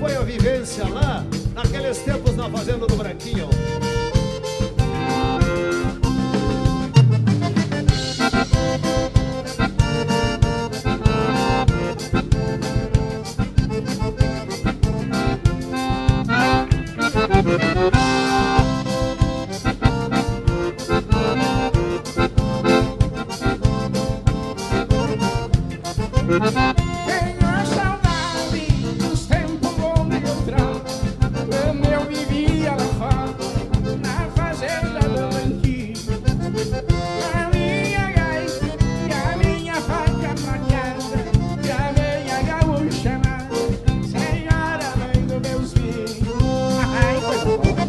foi a vivência lá, naqueles tempos na fazenda do Branquinho. Tenho a saudade dos tempos onde eu trago, quando eu vivia lá fora, na fazenda do Branquinho. A minha gaita e a minha faca prateada, e a minha gaúcha amada, senhora mãe dos meus filhos. Ai, coisa boa.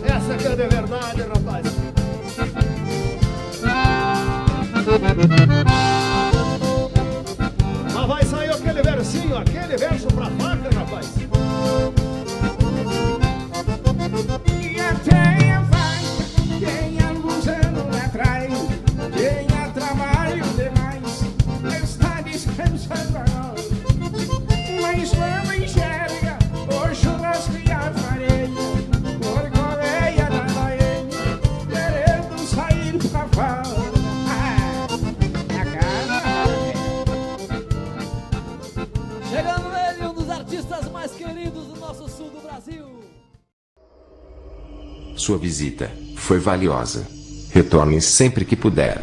Essa que é de verdade, rapaz. Mas vai sair aquele versinho, aquele verso pra faca, rapaz. E até a vaca tem alguns anos atrás, tinha trabalho demais, está descansando agora. Mas quando enxerga o churrasco e a farinha, Porca Véia da Baenha, querendo sair pra fora. Chegando ele, um dos artistas mais queridos do nosso sul do Brasil. Sua visita foi valiosa. Retorne sempre que puder.